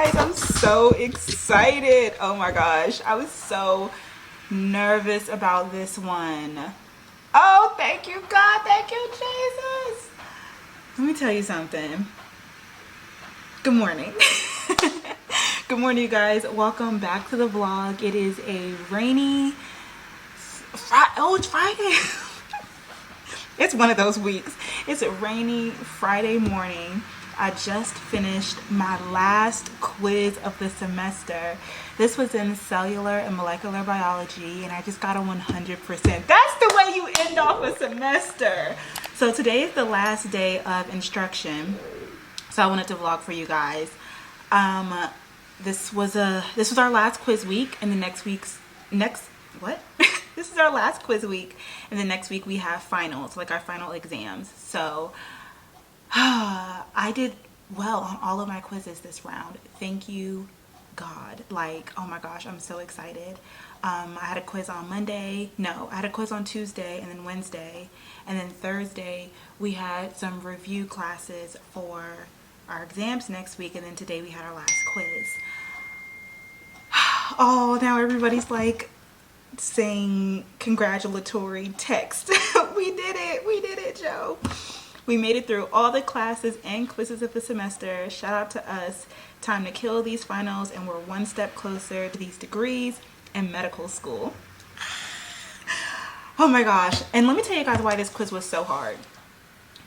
guys, I'm so excited. Oh my gosh, I was so nervous about this one. Oh, thank you, God. Thank you, Jesus. Let me tell you something. Good morning. Good morning, you guys. Welcome back to the vlog. It is a rainy it's Friday. It's one of those weeks. It's a rainy Friday morning. I just finished my last quiz of the semester. This was in cellular and molecular biology, and I just got a 100%. That's the way you end off a semester. So today is the last day of instruction. So I wanted to vlog for you guys. This was our last quiz week, and this is our last quiz week, and the next week we have finals, like our final exams. So I did well on all of my quizzes this round. Thank you, God. Like, oh my gosh, I'm so excited. I had a quiz on Monday. No, I had a quiz on Tuesday, and then Wednesday, and then Thursday we had some review classes for our exams next week, and then today we had our last quiz. Oh, now everybody's like saying congratulatory text. We did it, Joe. We made it through all the classes and quizzes of the semester. Shout out to us. Time to kill these finals, and we're one step closer to these degrees and medical school. Oh my gosh. And let me tell you guys why this quiz was so hard.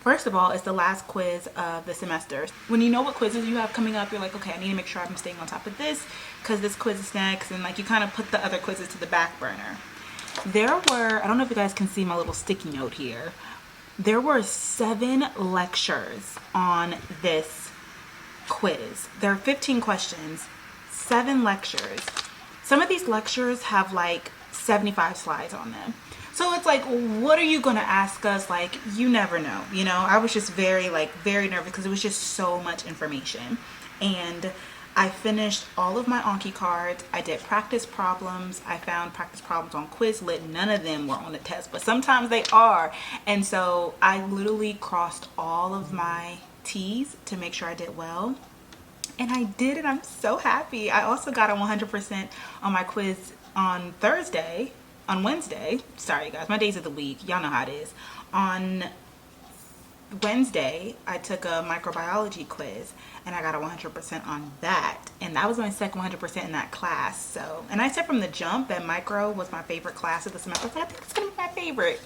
First of all, it's the last quiz of the semester. When you know what quizzes you have coming up, you're like, okay, I need to make sure I'm staying on top of this because this quiz is next, and like you kind of put the other quizzes to the back burner. There were, I don't know if you guys can see my little sticky note here. There were 7 lectures on this quiz. There are 15 questions, 7 lectures. Some of these lectures have like 75 slides on them. So it's like, what are you going to ask us? Like, you never know, you know? I was just very nervous because it was just so much information. And I finished all of my Anki cards. I did practice problems. I found practice problems on Quizlet. None of them were on the test, but sometimes they are. And so I literally crossed all of my T's to make sure I did well. And I did, and I'm so happy. I also got a 100% on my quiz on Wednesday. Sorry guys, my days of the week, y'all know how it is. On Wednesday, I took a microbiology quiz, and I got a 100% on that, and that was my second 100% in that class. So, and I said from the jump that micro was my favorite class of the semester. I think it's gonna be my favorite,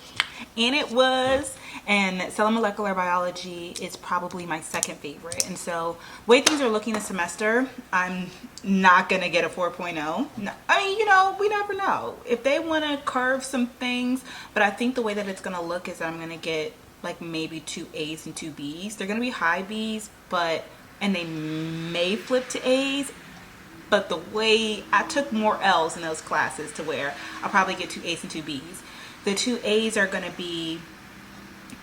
and it was. And cellular molecular biology is probably my second favorite. And so the way things are looking this semester, I'm not gonna get a 4.0. No, I mean, you know, we never know if they want to curve some things, but I think the way that it's gonna look is that I'm gonna get like maybe 2 A's and 2 B's. They're gonna be high B's, and they may flip to A's, but the way I took more L's in those classes to where I'll probably get 2 A's and 2 B's. The 2 A's are gonna be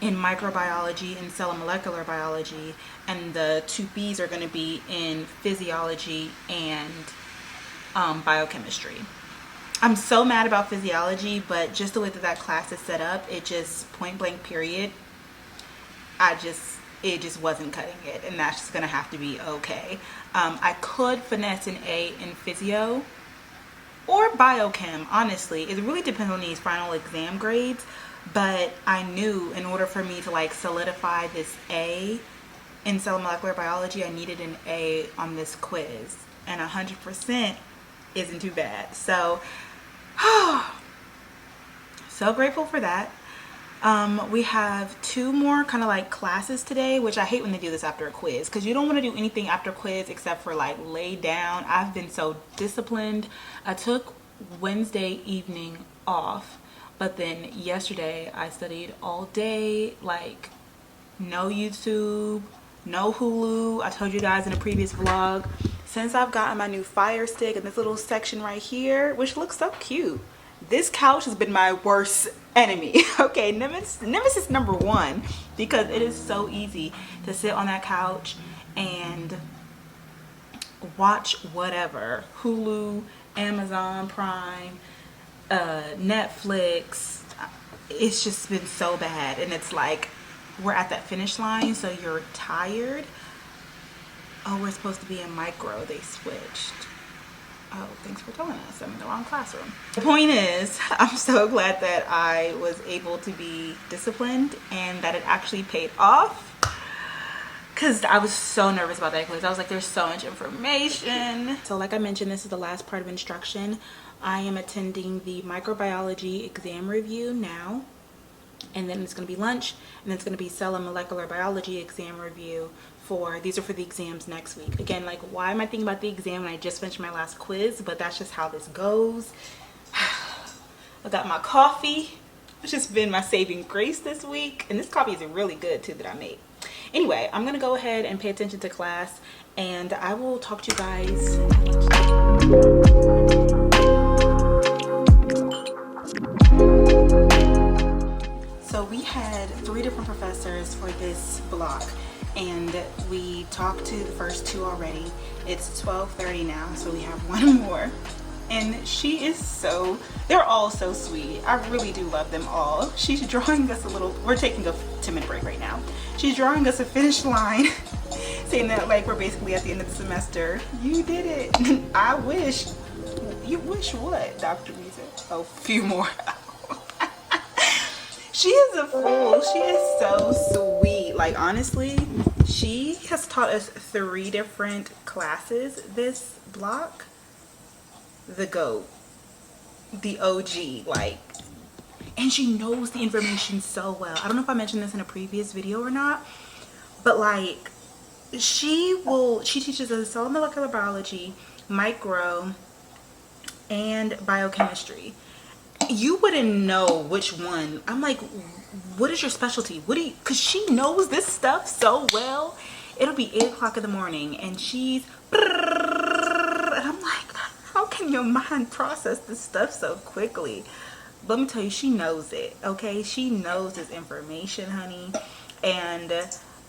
in microbiology and cellular molecular biology, and the 2 B's are gonna be in physiology and biochemistry. I'm so mad about physiology, but just the way that class is set up, it just point blank period, it just wasn't cutting it, and that's just gonna have to be okay. I could finesse an A in physio or biochem, honestly. It really depends on these final exam grades, but I knew in order for me to like solidify this A in cellular molecular biology, I needed an A on this quiz, and 100% isn't too bad. So so grateful for that. We have 2 more kind of like classes today, which I hate when they do this after a quiz, because you don't want to do anything after quiz except for like lay down. I've been so disciplined. I took Wednesday evening off, but then yesterday I studied all day, like no YouTube, no Hulu. I told you guys in a previous vlog, since I've gotten my new Fire Stick and this little section right here, which looks so cute, this couch has been my worst enemy. Okay, nemesis number 1, because it is so easy to sit on that couch and watch whatever, Hulu, Amazon Prime, Netflix. It's just been so bad, and it's like we're at that finish line, so you're tired. Oh, we're supposed to be in micro. They switched. Oh, thanks for telling us. I'm in the wrong classroom. The point is, I'm so glad that I was able to be disciplined and that it actually paid off. Because I was so nervous about that quiz. I was like, there's so much information. So like I mentioned, this is the last part of instruction. I am attending the microbiology exam review now. And then it's going to be lunch. And then it's going to be cell and molecular biology exam review. These are for the exams next week. Again, like, why am I thinking about the exam when I just finished my last quiz? But that's just how this goes. I got my coffee. It's just been my saving grace this week. And this coffee is really good too that I made. Anyway, I'm gonna go ahead and pay attention to class, and I will talk to you guys at lunchtime. So we had 3 different professors for this block, and we talked to the first 2 already. It's 12:30 now, so we have 1 more. And they're all so sweet. I really do love them all. She's drawing us we're taking a 10-minute break right now. She's drawing us a finish line, saying that like we're basically at the end of the semester. You did it. I wish. You wish what, Dr. Weezer? A few more hours. She is a fool. She is so sweet. Like, honestly, she has taught us 3 different classes this block. The GOAT, the OG, like, and she knows the information so well. I don't know if I mentioned this in a previous video or not, but like, she teaches us cell molecular biology, micro, and biochemistry. You wouldn't know which one. I'm like, what is your specialty? Because she knows this stuff so well. It'll be 8 o'clock in the morning and and I'm like, how can your mind process this stuff so quickly? Let me tell you, she knows it, okay? She knows this information, honey. And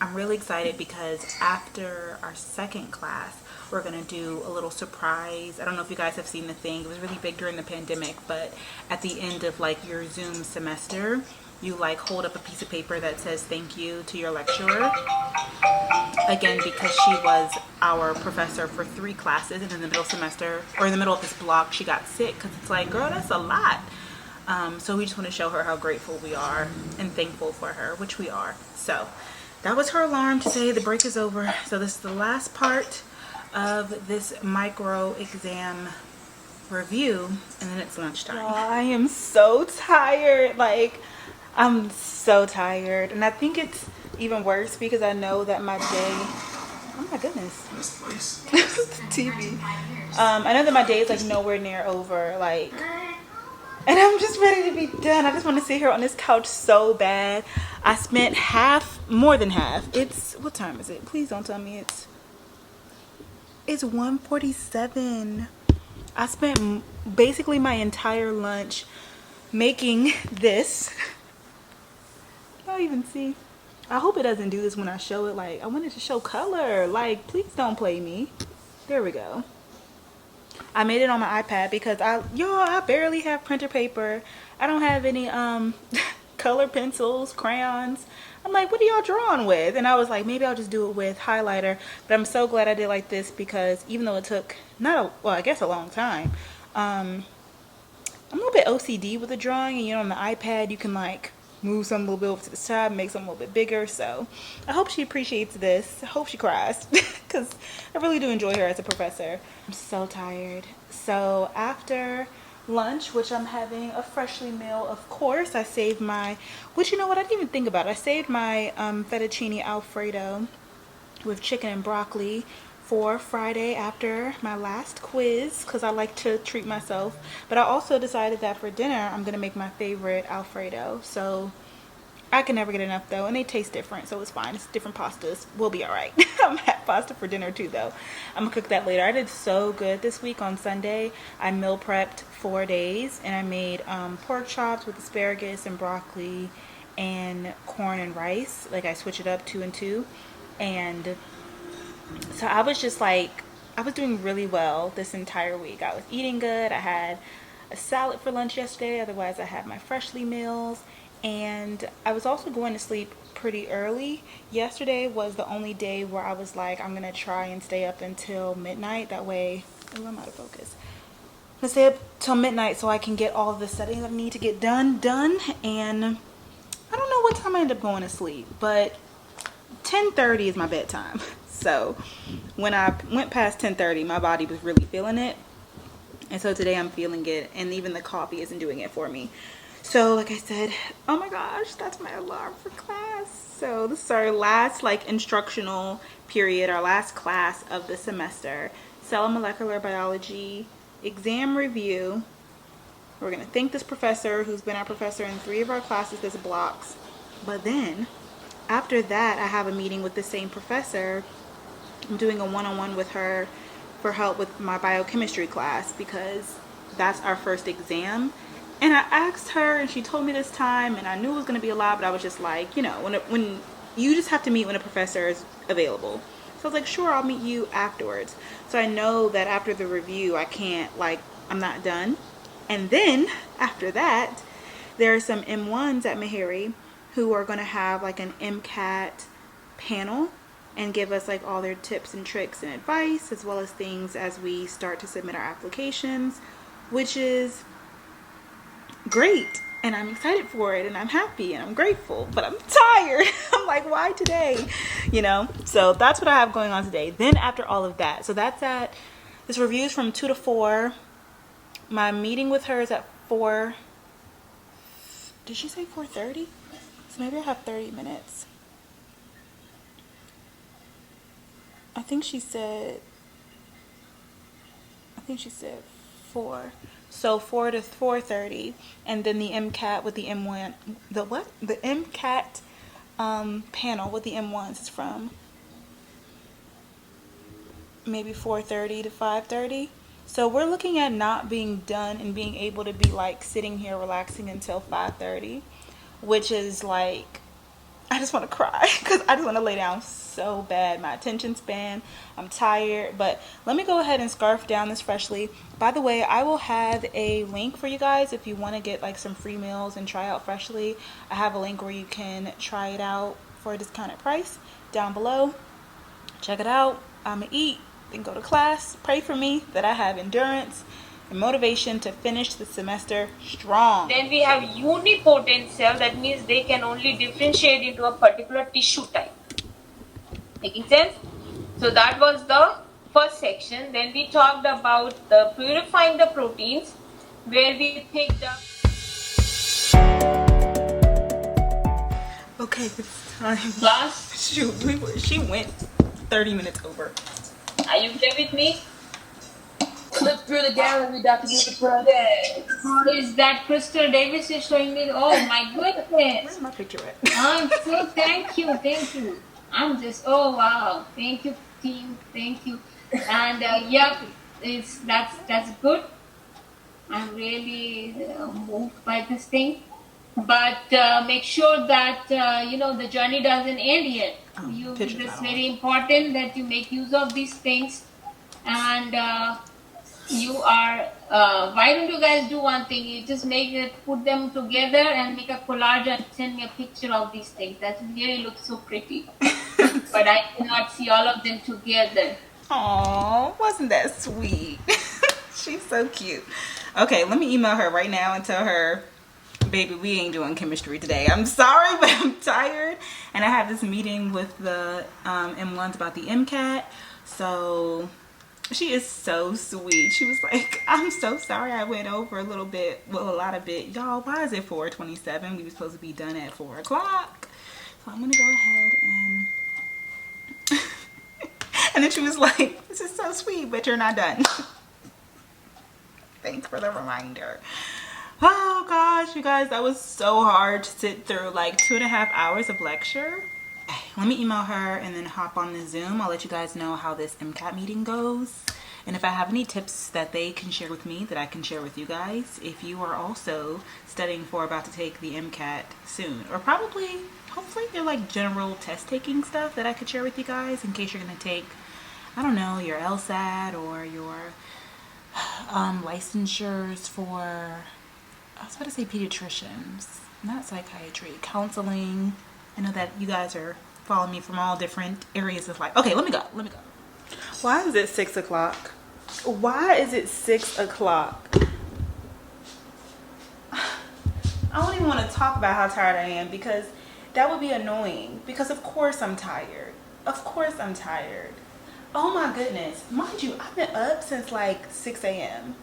I'm really excited because after our second class, we're gonna do a little surprise. I don't know if you guys have seen the thing. It was really big during the pandemic, but at the end of like your Zoom semester, you like hold up a piece of paper that says thank you to your lecturer. Again, because she was our professor for 3 classes, and in the middle semester, or in the middle of this block, she got sick. Because it's like, girl, that's a lot. So we just want to show her how grateful we are and thankful for her, which we are. So that was her alarm to say the break is over. So this is the last part of this micro exam review, and then it's lunchtime. Oh, I am so tired. Like, I'm so tired, and I think it's even worse because I know that my day, oh my goodness, TV. I know that my day is like nowhere near over, like, and I'm just ready to be done. I just want to sit here on this couch so bad. I spent more than half. What time is it? Please don't tell me it's 1:47. I spent basically my entire lunch making this. Y'all even see? I hope it doesn't do this when I show it. Like, I wanted to show color. Like, please don't play me. There we go. I made it on my iPad because I barely have printer paper. I don't have any color pencils, crayons. I'm like, what are y'all drawing with? And I was like, maybe I'll just do it with highlighter. But I'm so glad I did like this because even though it took I guess a long time, I'm a little bit OCD with the drawing, and on the iPad you can like move something a little bit over to the side, make something a little bit bigger. So I hope she appreciates this. I hope she cries because I really do enjoy her as a professor. I'm so tired. So after lunch, which I'm having a freshly meal, of course, I saved my, which, you know what, I didn't even think about it. I saved my fettuccine alfredo with chicken and broccoli for Friday after my last quiz because I like to treat myself. But I also decided that for dinner I'm gonna make my favorite Alfredo. So I can never get enough though, and they taste different, so it's fine. It's different pastas. We'll be all right. I'm gonna have pasta for dinner too though. I'm gonna cook that later. I did so good this week. On Sunday I meal prepped 4 days and I made pork chops with asparagus and broccoli and corn and rice. Like, I switch it up 2 and 2, and so I was just like, I was doing really well this entire week. I was eating good. I had a salad for lunch yesterday. Otherwise, I had my freshly meals. And I was also going to sleep pretty early. Yesterday was the only day where I was like, I'm gonna try and stay up until midnight. That way, oh, I'm out of focus. I'm gonna stay up till midnight so I can get all of the settings I need to get done. And I don't know what time I end up going to sleep, but 10:30 is my bedtime. So when I went past 10:30, my body was really feeling it. And so today I'm feeling it, and even the coffee isn't doing it for me. So like I said, oh my gosh, that's my alarm for class. So this is our last like instructional period, our last class of the semester. Cell and molecular biology exam review. We're gonna thank this professor who's been our professor in 3 of our classes this blocks. But then after that, I have a meeting with the same professor. I'm doing a one-on-one with her for help with my biochemistry class because that's our first exam. And I asked her and she told me this time, and I knew it was going to be a lot, but I was just like, you know, when you just have to meet when a professor is available. So I was like, sure, I'll meet you afterwards. So I know that after the review, I can't, like, I'm not done. And then after that, there are some M1s at Meharry who are going to have like an MCAT panel and give us like all their tips and tricks and advice, as well as things as we start to submit our applications, which is great. And I'm excited for it, and I'm happy, and I'm grateful, but I'm tired. I'm like, why today? You know? So that's what I have going on today. Then after all of that, so that's at, this review is from 2 to 4. My meeting with her is at 4. Did she say 4:30? So maybe I have 30 minutes. I think she said 4. So 4 to 4:30, and then the MCAT with the M1, the what? The MCAT panel with the M1s is from maybe 4:30 to 5:30. So we're looking at not being done and being able to be like sitting here relaxing until 5:30, which is like, I just want to cry because I just want to lay down so bad. My attention span, I'm tired. But let me go ahead and scarf down this freshly. By the way, I will have a link for you guys if you want to get like some free meals and try out freshly. I have a link where you can try it out for a discounted price down below. Check it out. I'm gonna eat, then go to class. Pray for me that I have endurance and motivation to finish the semester strong. Then we have unipotent cell, that means they can only differentiate into a particular tissue type. Making sense? So that was the first section. Then we talked about the purifying the proteins, where we picked up. Okay, it's time. Class. Shoot, she went 30 minutes over. Are you there with me? Flip through the gallery, Dr. Beauty. Is that Crystal Davis is showing me? Oh my goodness. Where's my picture at? I'm so thank you. I'm just, oh wow, thank you team, thank you. And yeah, that's good. I'm really moved by this thing. But make sure that you know, the journey doesn't end yet. It's very important that you make use of these things. And you are why don't you guys do one thing? You just put them together and make a collage and send me a picture of these things. That really looks so pretty. But I cannot see all of them together. Aw, wasn't that sweet? She's so cute. Okay, let me email her right now and tell her, baby, we ain't doing chemistry today. I'm sorry, but I'm tired. And I have this meeting with the M1s about the MCAT. So she is so sweet. She was like, I'm so sorry I went over a little bit, well, a lot of it. Y'all, why is it 4:27? We were supposed to be done at 4 o'clock. So I'm going to go ahead and... and then she was like, this is so sweet, but you're not done. Thanks for the reminder. Oh gosh, you guys, that was so hard to sit through like 2.5 hours of lecture. Let me email her and then hop on the Zoom. I'll let you guys know how this MCAT meeting goes. And if I have any tips that they can share with me that I can share with you guys, if you are also studying for about to take the MCAT soon, or probably, hopefully they're like general test taking stuff that I could share with you guys in case you're going to take, I don't know, your LSAT or your licensures for, I was about to say pediatricians, not psychiatry, counseling, I know that you guys are following me from all different areas of life. Okay, let me go. Why is it 6 o'clock? Why is it 6 o'clock? I don't even want to talk about how tired I am because that would be annoying. Because of course I'm tired. Of course I'm tired. Oh my goodness. Mind you, I've been up since like 6 a.m.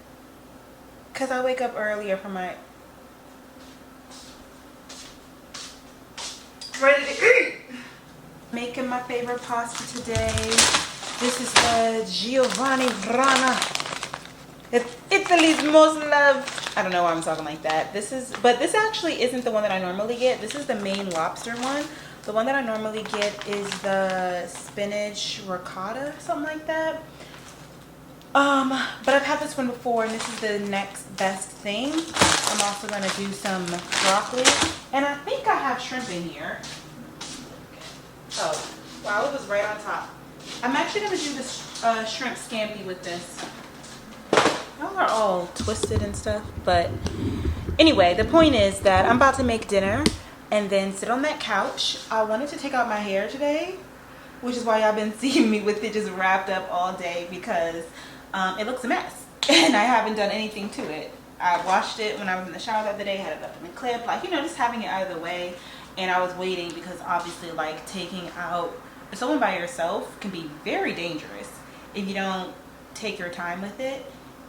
Because I wake up earlier for my... Ready to eat! Making my favorite pasta today. This is the Giovanni Grana. It's Italy's most loved. I don't know why I'm talking like that. But this actually isn't the one that I normally get. This is the Maine lobster one. The one that I normally get is the spinach ricotta, something like that. But I've had this one before, and this is the next best thing. I'm also gonna do some broccoli, and I think I have shrimp in here. Oh, wow, it was right on top. I'm actually gonna do this shrimp scampi with this. Y'all are all twisted and stuff, but anyway, the point is that I'm about to make dinner and then sit on that couch. I wanted to take out my hair today, which is why y'all been seeing me with it just wrapped up all day, because it looks a mess and I haven't done anything to it. I washed it when I was in the shower the other day, had it up in the clip, like, you know, just having it out of the way. And I was waiting because obviously, like, taking out someone by yourself can be very dangerous if you don't take your time with it.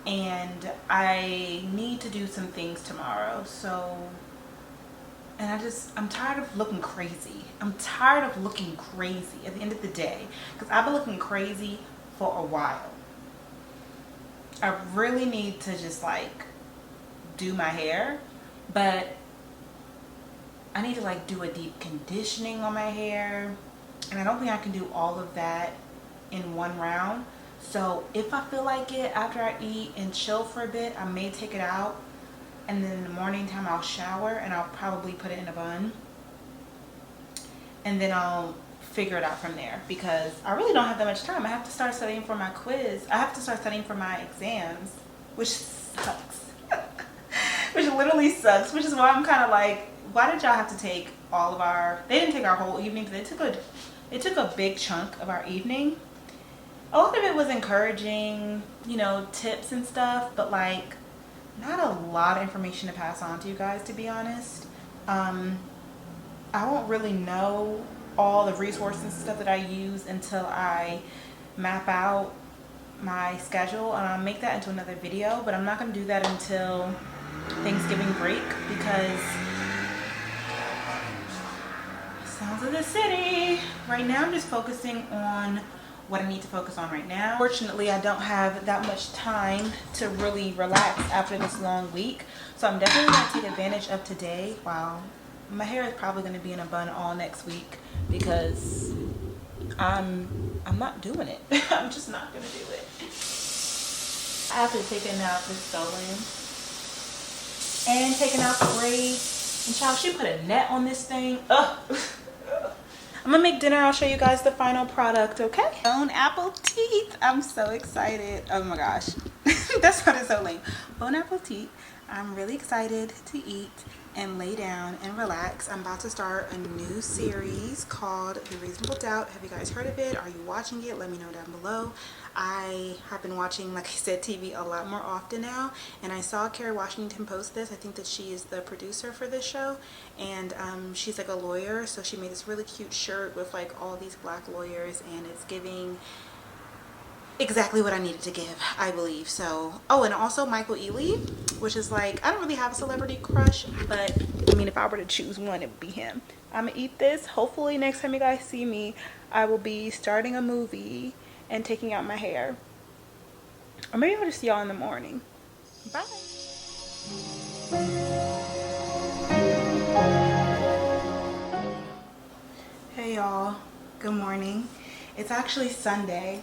And I need to do some things tomorrow, so, and I'm tired of looking crazy. I'm tired of looking crazy at the end of the day, because I've been looking crazy for a while. I really need to just like do my hair, but I need to like do a deep conditioning on my hair, and I don't think I can do all of that in one round. So if I feel like it after I eat and chill for a bit, I may take it out, and then in the morning time I'll shower and I'll probably put it in a bun, and then I'll figure it out from there, because I really don't have that much time. I have to start studying for my quiz. I have to start studying for my exams, which sucks. Which literally sucks, which is why I'm kind of like, why did y'all have to take all of our, they didn't take our whole evening, they took a big chunk of our evening. A lot of it was encouraging, you know, tips and stuff, but like not a lot of information to pass on to you guys, to be honest. I won't really know all the resources and stuff that I use until I map out my schedule, and I'll make that into another video, but I'm not going to do that until Thanksgiving break, because sounds of the city. Right now I'm just focusing on what I need to focus on right now. Fortunately, I don't have that much time to really relax after this long week, so I'm definitely going to take advantage of today. Wow, my hair is probably going to be in a bun all next week, because I'm not doing it. I'm just not going to do it. After taking out the sewing and taking out the braids, and child, she put a net on this thing. Ugh. I'm gonna make dinner. I'll show you guys the final product, okay? Bone apple teeth. I'm so excited. Oh my gosh. That's what is so lame. Bone apple teeth. I'm really excited to eat and lay down and relax. I'm about to start a new series called The Reasonable Doubt. Have you guys heard of it? Are you watching it? Let me know down below. I have been watching, like I said, TV a lot more often now, and I saw Kerry Washington post this. I think that she is the producer for this show, and she's like a lawyer, so she made this really cute shirt with like all these black lawyers, and it's giving exactly what I needed to give, I believe. So, oh, and also Michael Ealy, which is like, I don't really have a celebrity crush, but I mean, if I were to choose one, it would be him. I'm gonna eat this. Hopefully next time you guys see me, I will be starting a movie and taking out my hair, or maybe I'll just see y'all in the morning. Bye. Hey y'all, good morning. It's actually Sunday.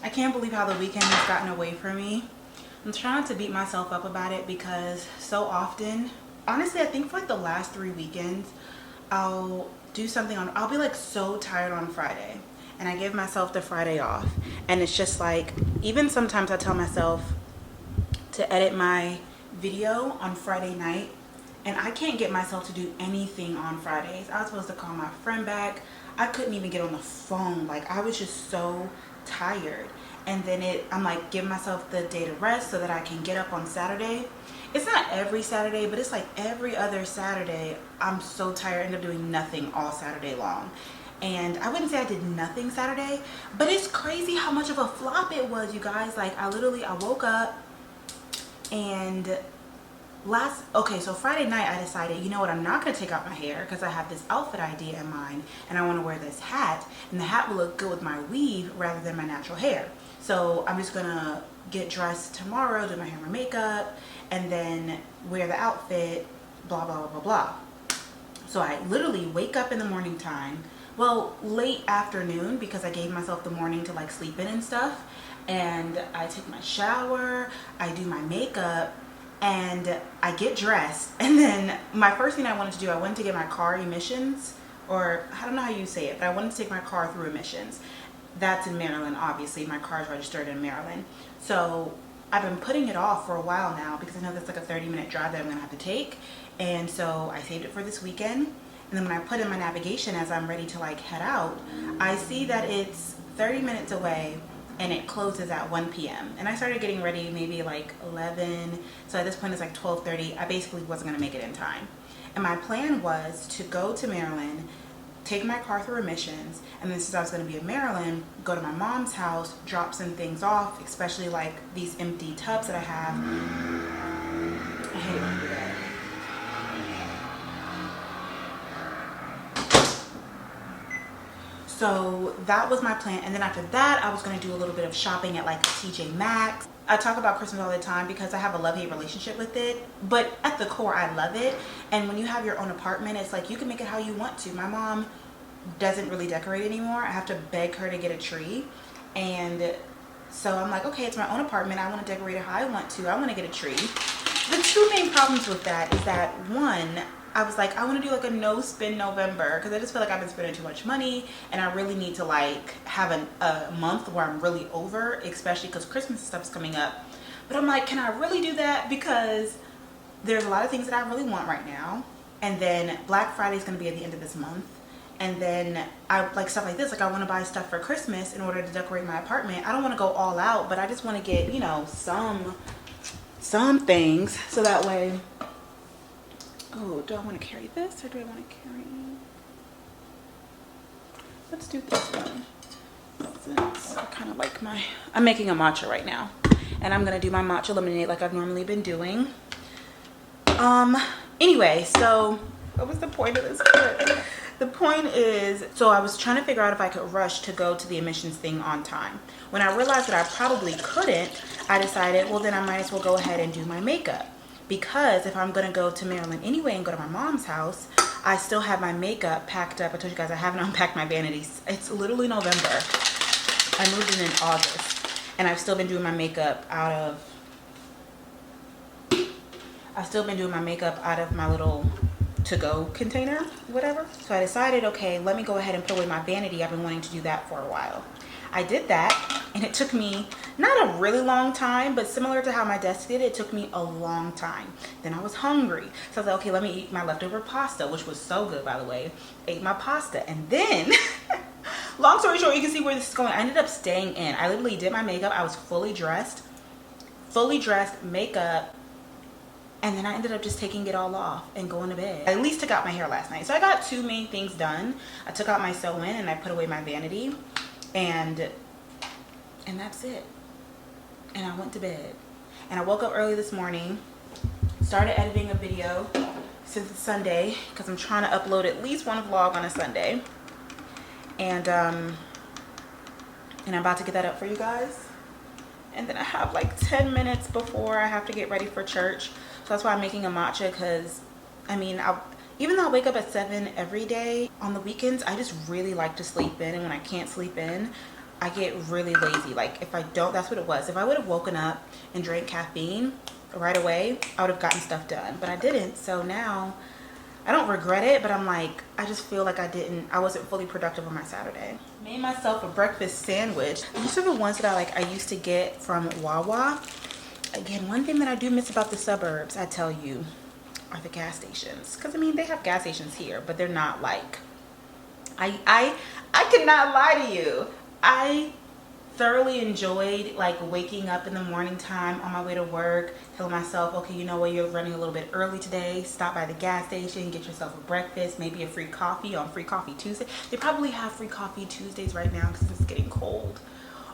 I can't believe how the weekend has gotten away from me. I'm trying to beat myself up about it, because so often, honestly, I think for like the last 3 weekends, I'll do something on, I'll be like so tired on Friday, and I give myself the Friday off, and it's just like, even sometimes I tell myself to edit my video on Friday night, And I can't get myself to do anything on Fridays. I was supposed to call my friend back. I couldn't even get on the phone. Like, I was just so tired. And then I'm like giving myself the day to rest so that I can get up on Saturday. It's not every Saturday, but it's like every other Saturday. I'm so tired. I end up doing nothing all Saturday long. And I wouldn't say I did nothing Saturday, but it's crazy how much of a flop it was, you guys. Like, I woke up and so Friday night I decided, you know what, I'm not going to take out my hair because I have this outfit idea in mind and I want to wear this hat, and the hat will look good with my weave rather than my natural hair. So I'm just going to get dressed tomorrow, do my hair and my makeup, and then wear the outfit, blah, blah, blah, blah, blah. So I literally wake up in the morning time, well, late afternoon, because I gave myself the morning to like sleep in and stuff. And I take my shower, I do my makeup, and I get dressed. And then my first thing I wanted to do, I wanted to get my car emissions, or I don't know how you say it, but I wanted to take my car through emissions. That's in Maryland, obviously. My car's registered in Maryland. So I've been putting it off for a while now because I know that's like a 30-minute drive that I'm gonna have to take. And so I saved it for this weekend. And then when I put in my navigation as I'm ready to like head out, I see that it's 30 minutes away and it closes at 1 p.m. And I started getting ready maybe like 11. So at this point it's like 12:30. I basically wasn't gonna make it in time. And my plan was to go to Maryland, take my car through emissions, and then since I was gonna be in Maryland, go to my mom's house, drop some things off, especially like these empty tubs that I have. I hate it when I do that. So that was my plan. And then after that, I was going to do a little bit of shopping at like TJ Maxx. I talk about Christmas all the time because I have a love-hate relationship with it. But at the core, I love it. And when you have your own apartment, it's like you can make it how you want to. My mom doesn't really decorate anymore. I have to beg her to get a tree. And so I'm like, okay, it's my own apartment. I want to decorate it how I want to. I want to get a tree. The two main problems with that is that, one, I was like, I want to do like a no spend November because I just feel like I've been spending too much money and I really need to like have a month where I'm really over, especially because Christmas stuff is coming up. But I'm like, can I really do that? Because there's a lot of things that I really want right now. And then Black Friday is going to be at the end of this month. And then I like stuff like this. Like I want to buy stuff for Christmas in order to decorate my apartment. I don't want to go all out, but I just want to get, you know, some things so that way. Oh, do I want to carry this or do I want to carry? Let's do this one. Since I kind of like I'm making a matcha right now. And I'm going to do my matcha lemonade like I've normally been doing. Anyway, so what was the point of this clip? The point is, so I was trying to figure out if I could rush to go to the emissions thing on time. When I realized that I probably couldn't, I decided, well, then I might as well go ahead and do my makeup. Because if I'm going to go to Maryland anyway and go to my mom's house, I still have my makeup packed up. I told you guys I haven't unpacked my vanities. It's literally November. I moved in August. And I've still been doing my makeup out of my little to-go container, whatever. So I decided, okay, let me go ahead and put away my vanity. I've been wanting to do that for a while. I did that, and it took me not a really long time, but similar to how my desk did, it took me a long time. Then I was hungry, so I was like, okay, let me eat my leftover pasta, which was so good, by the way. Ate my pasta, and then long story short, you can see where this is going. I ended up staying in. I literally did my makeup. I was fully dressed, makeup, and then I ended up just taking it all off and going to bed. I at least took out my hair last night. So I got two main things done. I took out my sew-in and I put away my vanity. And that's it. And I went to bed. And I woke up early this morning, started editing a video since it's Sunday because I'm trying to upload at least one vlog on a Sunday. And I'm about to get that up for you guys. And then I have like 10 minutes before I have to get ready for church. So that's why I'm making a matcha, because I mean, even though I wake up at 7 every day, on the weekends, I just really like to sleep in. And when I can't sleep in, I get really lazy. Like if I don't, that's what it was. If I would have woken up and drank caffeine right away, I would have gotten stuff done. But I didn't. So now I don't regret it, but I'm like, I just feel like I wasn't fully productive on my Saturday. Made myself a breakfast sandwich. These are the ones that I used to get from Wawa. Again, one thing that I do miss about the suburbs, I tell you, are the gas stations. Because, I mean, they have gas stations here, but they're not like... I cannot lie to you. I thoroughly enjoyed like waking up in the morning time on my way to work, telling myself, okay, you know what, you're running a little bit early today, stop by the gas station, get yourself a breakfast, maybe a free coffee on Free Coffee Tuesday. They probably have Free Coffee Tuesdays right now because it's getting cold.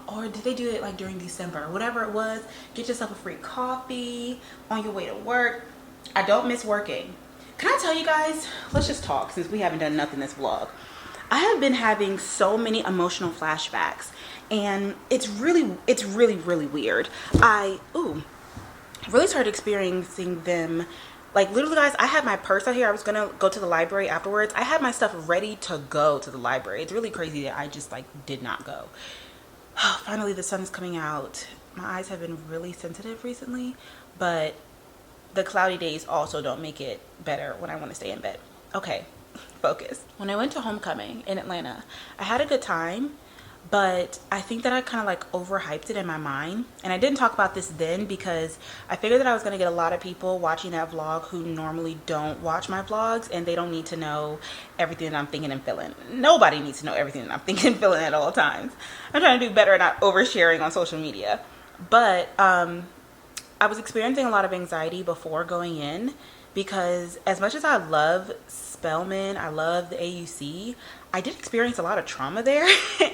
Or did they do it like during December? Whatever it was, get yourself a free coffee on your way to work. I don't miss working. Can I tell you guys, let's just talk since we haven't done nothing this vlog. I have been having so many emotional flashbacks, and it's really weird. I really started experiencing them, like, literally, guys, I had my purse out here. I was gonna go to the library afterwards. I had my stuff ready to go to the library. It's really crazy that I just like did not go. Finally, the sun is coming out. My eyes have been really sensitive recently, but the cloudy days also don't make it better when I want to stay in bed. Okay, focus. When I went to homecoming in Atlanta, I had a good time, but I think that I kind of like overhyped it in my mind. And I didn't talk about this then because I figured that I was going to get a lot of people watching that vlog who normally don't watch my vlogs, and they don't need to know everything that I'm thinking and feeling. Nobody needs to know everything that I'm thinking and feeling at all times. I'm trying to do better at not oversharing on social media. But I was experiencing a lot of anxiety before going in, because as much as I love Spelman, I love the AUC, I did experience a lot of trauma there.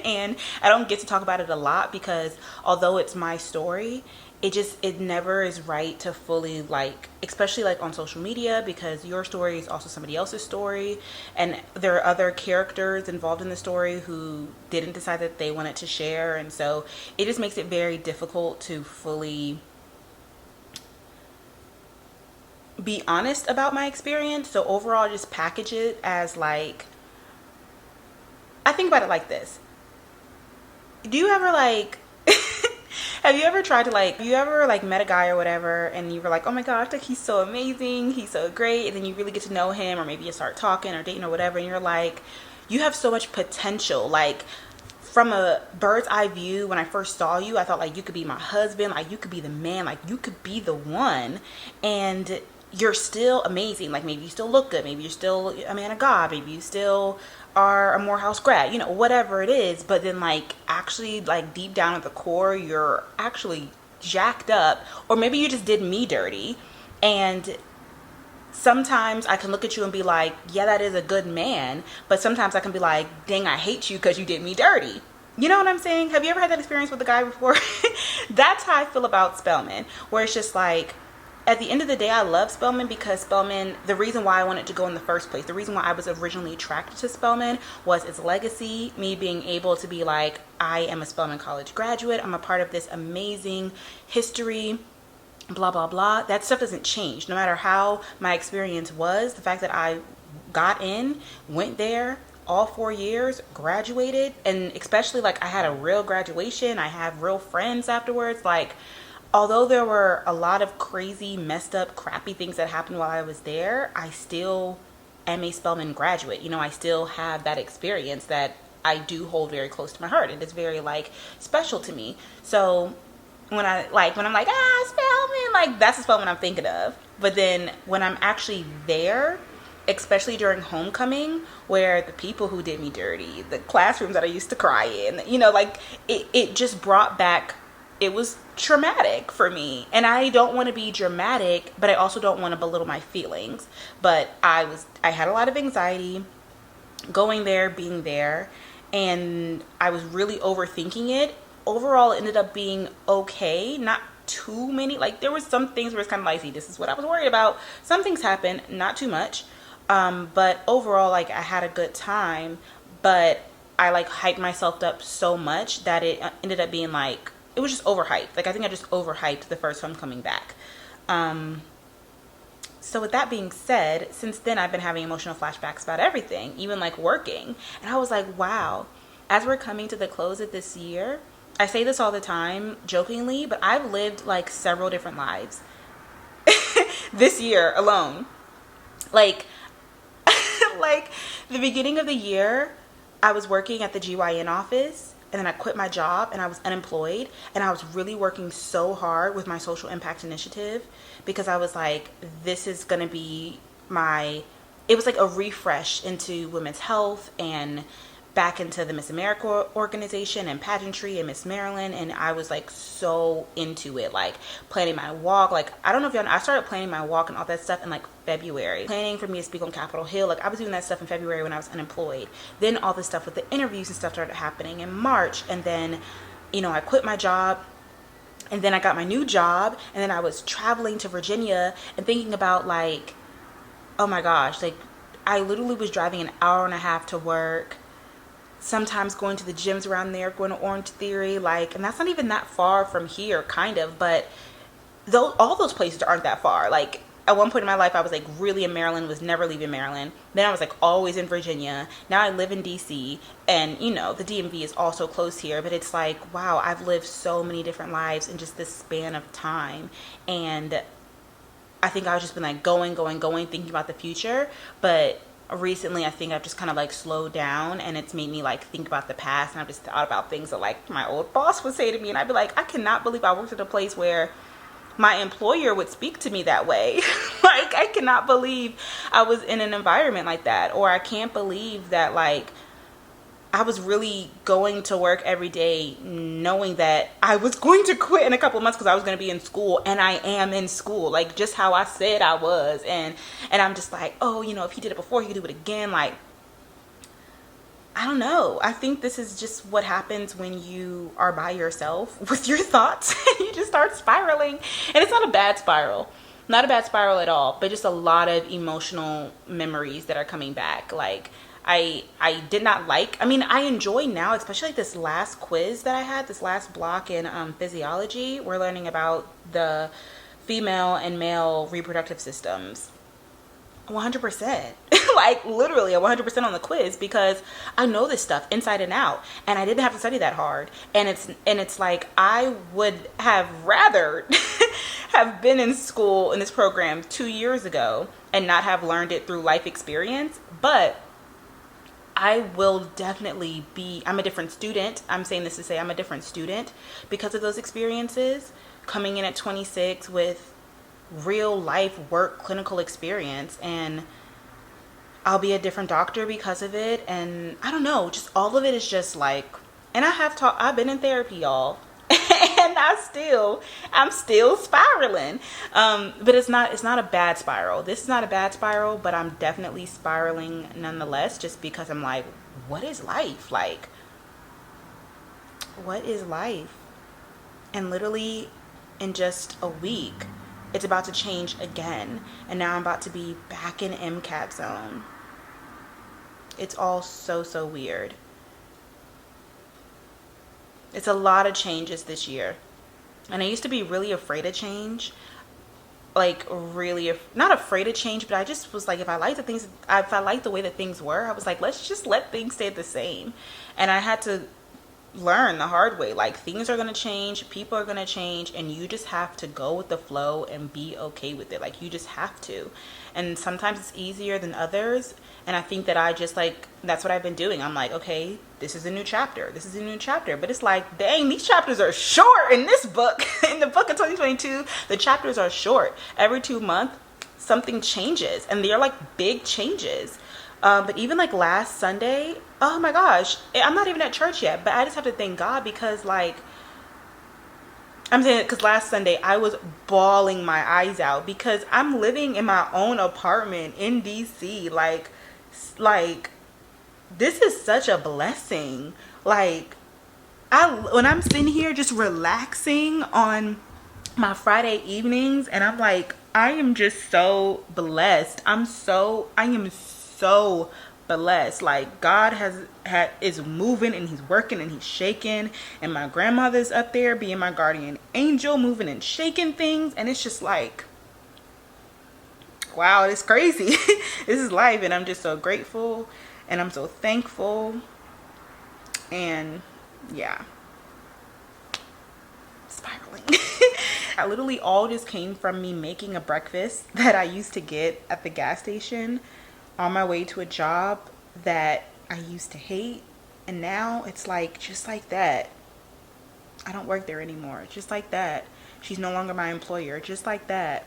And I don't get to talk about it a lot because although it's my story, it never is right to fully, like, especially like on social media, because your story is also somebody else's story, and there are other characters involved in the story who didn't decide that they wanted to share. And so it just makes it very difficult to fully be honest about my experience. So overall, just package it as like, I think about it like this. Do you ever like have you ever tried to like, you ever like met a guy or whatever and you were like, oh my gosh, like he's so amazing, he's so great, and then you really get to know him, or maybe you start talking or dating or whatever, and you're like, you have so much potential. Like, from a bird's eye view, when I first saw you, I thought like you could be my husband, like you could be the man, like you could be the one, and you're still amazing. Like, maybe you still look good, maybe you're still a man of God, maybe you still are a Morehouse grad, you know, whatever it is. But then like actually like deep down at the core, you're actually jacked up, or maybe you just did me dirty. And sometimes I can look at you and be like, yeah, that is a good man, but sometimes I can be like, dang, I hate you because you did me dirty. You know what I'm saying? Have you ever had that experience with a guy before? That's how I feel about Spelman, where it's just like, at the end of the day, I love Spelman because Spelman, the reason why I wanted to go in the first place, the reason why I was originally attracted to Spelman was its legacy, me being able to be like, I am a Spelman College graduate, I'm a part of this amazing history, blah, blah, blah. That stuff doesn't change. No matter how my experience was, the fact that I got in, went there, all 4 years, graduated, and especially like I had a real graduation, I have real friends afterwards, like, although there were a lot of crazy, messed up, crappy things that happened while I was there, I still am a Spelman graduate. You know, I still have that experience that I do hold very close to my heart. It is very like special to me. So when I'm like, Spelman, like that's the Spelman I'm thinking of. But then when I'm actually there, especially during homecoming, where the people who did me dirty, the classrooms that I used to cry in, you know, like it just brought back, it was traumatic for me. And I don't want to be dramatic, but I also don't want to belittle my feelings. But I had a lot of anxiety going there, being there, and I was really overthinking it. Overall, it ended up being okay. Not too many, like there was some things where it's kind of like, see, this is what I was worried about. Some things happened, not too much. But overall, like I had a good time, but I like hyped myself up so much that it ended up being like, it was just overhyped. Like I think I just overhyped the first time coming back. So with that being said, since then I've been having emotional flashbacks about everything, even like working. And I was like, wow, as we're coming to the close of this year, I say this all the time jokingly, but I've lived like several different lives this year alone. Like like the beginning of the year, I was working at the GYN office. and then I quit my job and I was unemployed, and I was really working so hard with my social impact initiative because I was like, this is going to be it was like a refresh into women's health and back into the Miss America organization and pageantry and Miss Maryland. And I was like so into it, like planning my walk. Like, I don't know if y'all know, I started planning my walk and all that stuff in like February, planning for me to speak on Capitol Hill. Like, I was doing that stuff in February when I was unemployed. Then all this stuff with the interviews and stuff started happening in March. And then, you know, I quit my job, and then I got my new job, and then I was traveling to Virginia and thinking about like, oh my gosh, like I literally was driving an hour and a half to work, sometimes going to the gyms around there, going to Orange Theory, like, and that's not even that far from here, kind of, but all those places aren't that far. Like, at one point in my life, I was like really in Maryland, was never leaving Maryland. Then I was like always in Virginia. Now I live in DC, and you know, the DMV is also close here, but it's like, wow, I've lived so many different lives in just this span of time. And I think I've just been like going, thinking about the future. But recently I think I've just kind of like slowed down, and it's made me like think about the past, and I've just thought about things that like my old boss would say to me, and I'd be like, I cannot believe I worked at a place where my employer would speak to me that way. Like, I cannot believe I was in an environment like that. Or I can't believe that like I was really going to work every day knowing that I was going to quit in a couple of months because I was going to be in school, and I am in school, like just how I said I was. And I'm just like, oh, you know, if he did it before, he could do it again. Like, I don't know. I think this is just what happens when you are by yourself with your thoughts and you just start spiraling. And it's not a bad spiral. Not a bad spiral at all, but just a lot of emotional memories that are coming back. Like, I did not like, I mean, I enjoy now, especially like this last quiz that I had, this last block in physiology. We're learning about the female and male reproductive systems. 100%. Like, literally 100% on the quiz, because I know this stuff inside and out, and I didn't have to study that hard. And it's like, I would have rather have been in school in this program 2 years ago and not have learned it through life experience. But I will definitely I'm a different student. I'm saying this to say I'm a different student because of those experiences, coming in at 26 with real life work clinical experience. And I'll be a different doctor because of it. And I don't know, just all of it is just like, and I've been in therapy, y'all. And I'm still spiraling. But it's not a bad spiral. This is not a bad spiral, but I'm definitely spiraling nonetheless, just because I'm like, what is life? Like, what is life? And literally in just a week, it's about to change again. And now I'm about to be back in MCAT zone. It's all so weird. It's a lot of changes this year. And I used to be really afraid of change. Like, really, not afraid of change, but I just was like, if I liked the way that things were, I was like, let's just let things stay the same. And I had to learn the hard way. Like, things are going to change, people are going to change, and you just have to go with the flow and be okay with it. Like, you just have to. And sometimes it's easier than others. And I think that I just like, that's what I've been doing. I'm like, okay, this is a new chapter. This is a new chapter. But it's like, dang, these chapters are short in this book. In the book of 2022, the chapters are short. Every 2 months, something changes. And they're like big changes. But even like last Sunday, oh my gosh, I'm not even at church yet. But I just have to thank God because like, I'm saying it because last Sunday I was bawling my eyes out because I'm living in my own apartment in DC. Like this is such a blessing. Like, when I'm sitting here just relaxing on my Friday evenings, and I'm like, I am just so blessed. I am so blessed. Like, God is moving, and he's working, and he's shaking, and my grandmother's up there being my guardian angel, moving and shaking things. And it's just like, wow, it's crazy. This is life, and I'm just so grateful, and I'm so thankful. And yeah, spiraling. I literally all just came from me making a breakfast that I used to get at the gas station on my way to a job that I used to hate. And now it's like, just like that, I don't work there anymore. Just like that, she's no longer my employer. Just like that,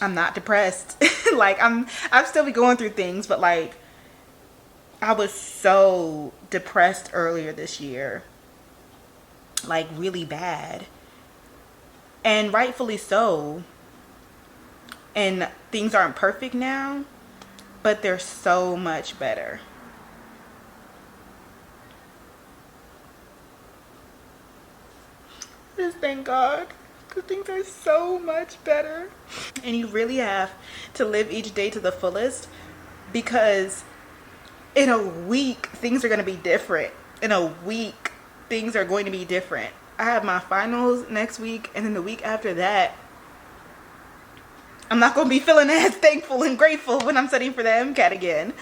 I'm not depressed. Like, I'm still be going through things, but like, I was so depressed earlier this year, like really bad, and rightfully so. And things aren't perfect now, but they're so much better. Just thank God, because things are so much better. And you really have to live each day to the fullest, because in a week things are going to be different. In a week things are going to be different. I have my finals next week, and then the week after that, I'm not going to be feeling as thankful and grateful when I'm studying for the MCAT again.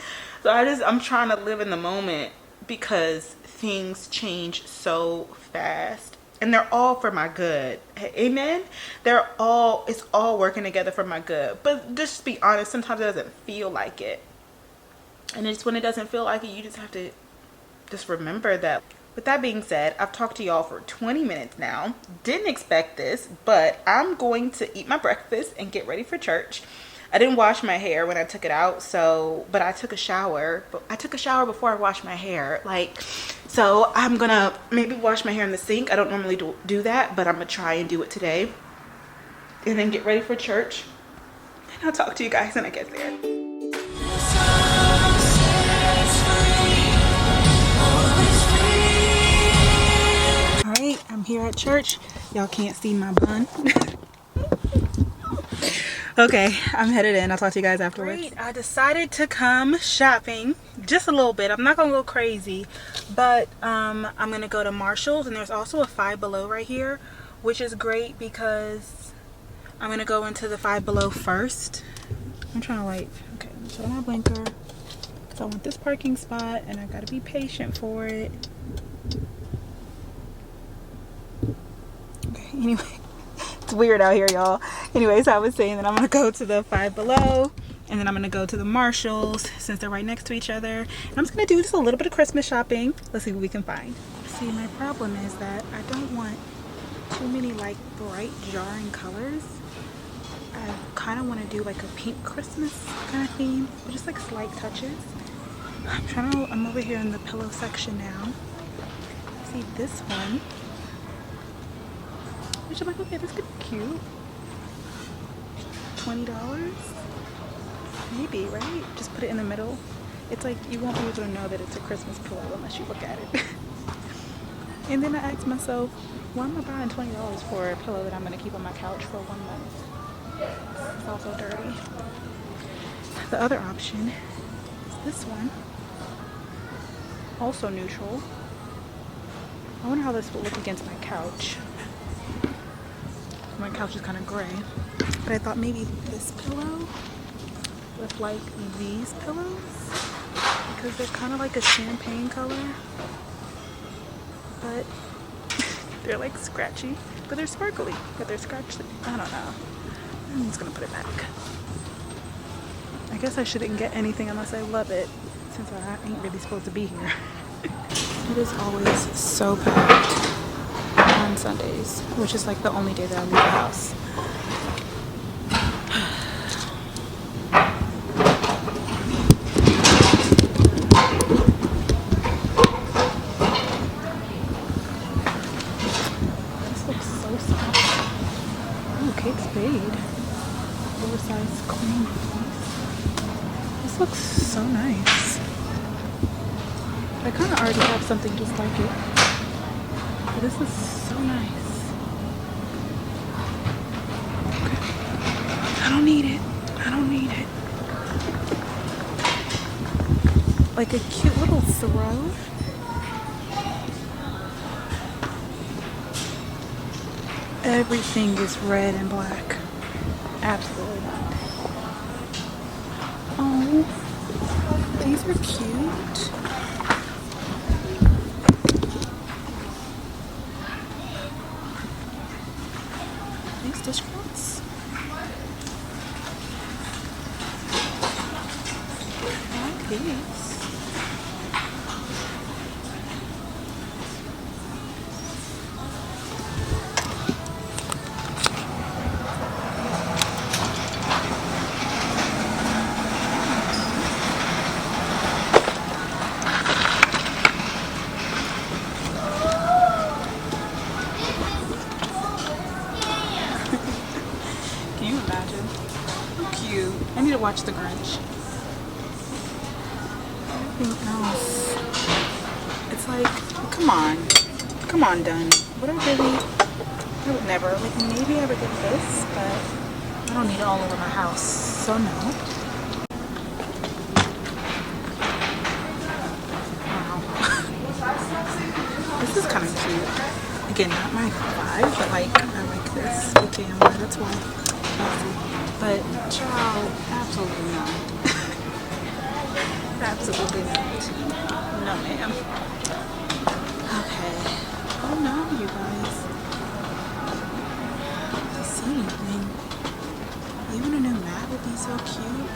So I'm trying to live in the moment, because things change so fast, and they're all for my good. Amen. It's all working together for my good. But just be honest, sometimes it doesn't feel like it. And it's when it doesn't feel like it, you just have to just remember that. With that being said, I've talked to y'all for 20 minutes now. Didn't expect this, but I'm going to eat my breakfast and get ready for church. I didn't wash my hair when I took it out, but I took a shower. But I took a shower before I washed my hair. So I'm gonna maybe wash my hair in the sink. I don't normally do that, but I'm gonna try and do it today. And then get ready for church. And I'll talk to you guys when I get there. Alright, I'm here at church. Y'all can't see my bun. Okay, I'm headed in. I'll talk to you guys afterwards. Great. I decided to come shopping just a little bit. I'm not gonna go crazy, but I'm gonna go to Marshall's, and there's also a Five Below right here, which is great because I'm gonna go into the Five Below first. I'm trying to okay, put on my blinker because I want this parking spot, and I gotta be patient for it. Okay, anyway. It's weird out here, y'all. Anyways, I was saying that I'm gonna go to the Five Below, and then I'm gonna go to the Marshalls since they're right next to each other. And I'm just gonna do just a little bit of Christmas shopping. Let's see what we can find. See, my problem is that I don't want too many like bright, jarring colors. I kind of want to do like a pink Christmas kind of theme, but just like slight touches. I'm over here in the pillow section now. See this one. Which I'm like, okay, this could be cute. $20? Maybe, right? Just put it in the middle. It's like, you won't be able to know that it's a Christmas pillow unless you look at it. And then I asked myself, why am I buying $20 for a pillow that I'm going to keep on my couch for 1 month? It's also dirty. The other option is this one. Also neutral. I wonder how this will look against my couch. My couch is kind of gray, but I thought maybe this pillow with like these pillows, because they're kind of like a champagne color, but they're like scratchy, but they're sparkly, but they're scratchy. I don't know. I'm just gonna put it back. I guess I shouldn't get anything unless I love it, since I ain't really supposed to be here. It is always so packed on Sundays, which is like the only day that I leave the house. This looks so soft. Oh, Kate Spade. Oversized queen piece. This looks so nice. I kind of already have something just like it. But this is so nice. Okay. I don't need it. I don't need it. Like a cute little throw. Everything is red and black. Absolutely not. Oh, these are cute. These dishcloths. I like these. watch The Grinch. Everything else, it's like, come on, done. Would I really? I would never. Like, maybe I would get this, but I don't need it all over my house, so no. Wow. This is kind of cute. Again, not my vibe, but like, I like this. Okay, that's why. But child, absolutely not. Absolutely not. No, ma'am. Okay. Oh no, you guys. Do you see anything? Even a new mat would be so cute.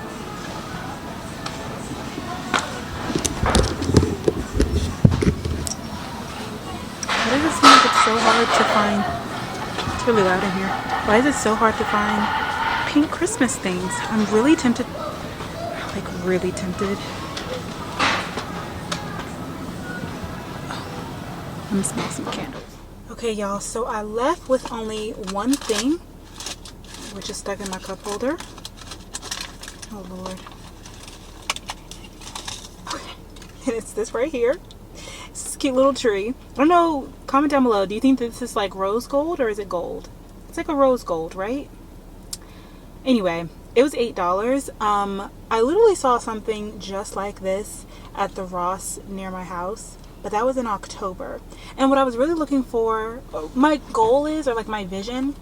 Why does it seem like it's so hard to find? It's really loud in here. Why is it so hard to find pink Christmas things? I'm really tempted. Like, really tempted. Let me smell some candles. Okay, y'all, so I left with only one thing, which is stuck in my cup holder. Oh, Lord. Okay. And it's this right here. It's this cute little tree. I don't know, comment down below. Do you think this is like rose gold or is it gold? It's like a rose gold, right? Anyway, it was $8. I literally saw something just like this at the Ross near my house, but that was in October. And what I was really looking for, my goal is, or like my vision,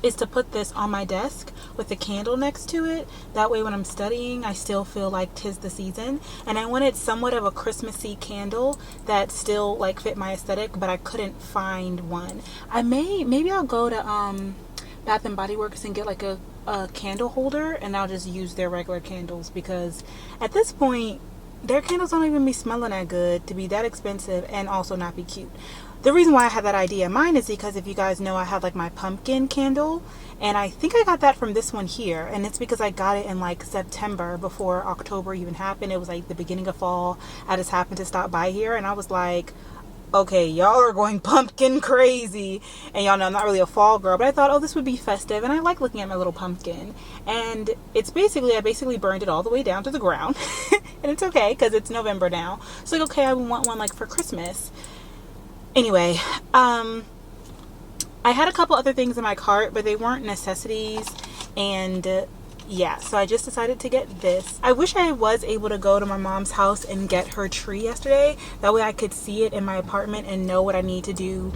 is to put this on my desk with a candle next to it. That way when I'm studying, I still feel like 'tis the season. And I wanted somewhat of a Christmassy candle that still like fit my aesthetic, but I couldn't find one. Maybe I'll go to Bath and Body Works and get like a candle holder, and I'll just use their regular candles, because at this point their candles don't even be smelling that good to be that expensive and also not be cute. The reason why I had that idea in mind is because, if you guys know, I have like my pumpkin candle, and I think I got that from this one here, and it's because I got it in like September before October even happened. It was like the beginning of fall. I just happened to stop by here and I was like, okay, y'all are going pumpkin crazy. And y'all know I'm not really a fall girl, but I thought, oh, this would be festive, and I like looking at my little pumpkin. And it's I basically burned it all the way down to the ground. And it's okay because it's November now. So like, okay, I want one like for Christmas. Anyway, I had a couple other things in my cart, but they weren't necessities. And yeah, so I just decided to get this. I wish I was able to go to my mom's house and get her tree yesterday. That way I could see it in my apartment and know what I need to do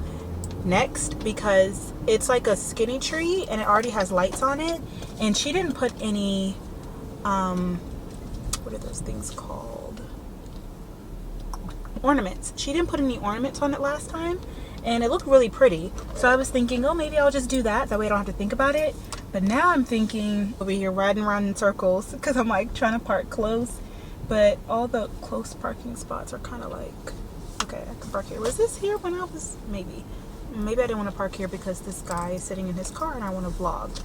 next, because it's like a skinny tree and it already has lights on it. And she didn't put any, what are those things called? Ornaments. She didn't put any ornaments on it last time, and it looked really pretty. So I was thinking, oh, maybe I'll just do that. That way I don't have to think about it. But now I'm thinking, over here riding around in circles because I'm like trying to park close, but all the close parking spots are kind of like, okay, I can park here. Was this here when I was, maybe I didn't want to park here because this guy is sitting in his car and I want to vlog,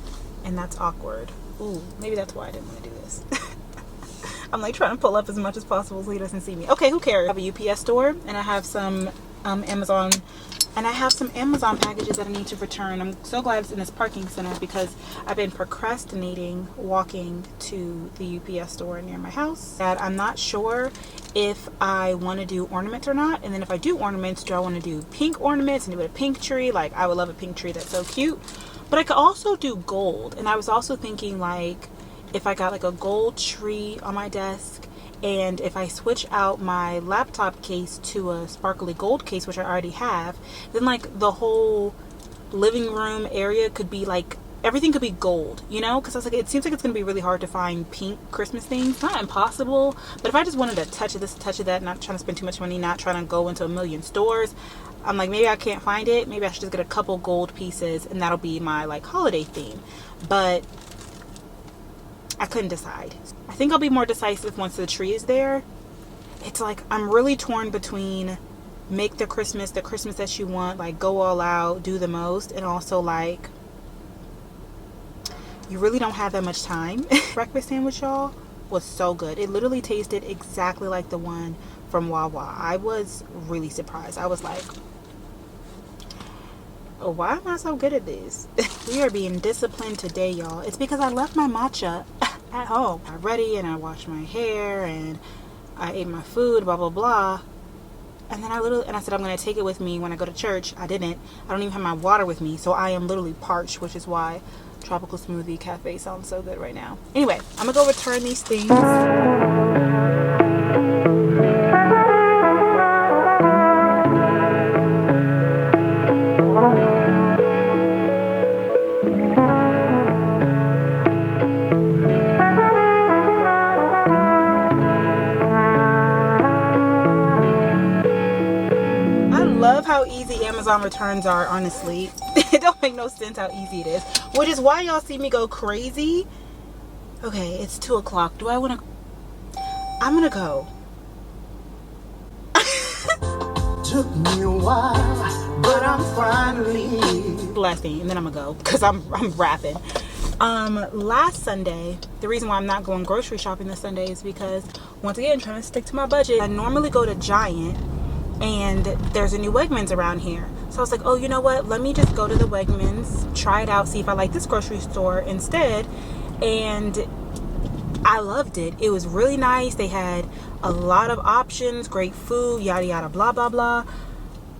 and that's awkward. Ooh, maybe that's why I didn't want to do this. I'm like trying to pull up as much as possible so he doesn't see me. Okay, who cares? I have a UPS store, and I have some Amazon packages that I need to return. I'm so glad it's in this parking center because I've been procrastinating walking to the UPS store near my house. That I'm not sure if I want to do ornaments or not. And then if I do ornaments, do I want to do pink ornaments and do a pink tree? Like, I would love a pink tree, that's so cute. But I could also do gold. And I was also thinking, like, if I got like a gold tree on my desk, and if I switch out my laptop case to a sparkly gold case, which I already have, then like the whole living room area could be like, everything could be gold, you know? Because I was like, it seems like it's going to be really hard to find pink Christmas things. Not impossible, but if I just wanted a touch of this, a touch of that, not trying to spend too much money, not trying to go into a million stores, I'm like, maybe I can't find it. Maybe I should just get a couple gold pieces, and that'll be my like holiday theme. But I couldn't decide. I think I'll be more decisive once the tree is there. It's like, I'm really torn between make the Christmas that you want, like go all out, do the most, and also like, you really don't have that much time. Breakfast sandwich, y'all, was so good. It literally tasted exactly like the one from Wawa. I was really surprised. I was like, oh, why am I so good at this? We are being disciplined today, y'all. It's because I left my matcha at home. I got ready and I washed my hair and I ate my food, blah, blah, blah. And then I said, I'm going to take it with me when I go to church. I didn't. I don't even have my water with me. So I am literally parched, which is why Tropical Smoothie Cafe sounds so good right now. Anyway, I'm going to go return these things. How easy Amazon returns are, honestly. It don't make no sense how easy it is, which is why y'all see me go crazy. Okay, it's 2 o'clock. Do I want to? I'm gonna go. Took me a while, but I'm finally last thing, and then I'm gonna go because I'm rapping. Last Sunday, the reason why I'm not going grocery shopping this Sunday is because, once again, trying to stick to my budget. I normally go to Giant, and there's a new Wegmans around here. So I was like, oh, you know what? Let me just go to the Wegmans, try it out, see if I like this grocery store instead. And I loved it. It was really nice. They had a lot of options, great food, yada, yada, blah, blah, blah.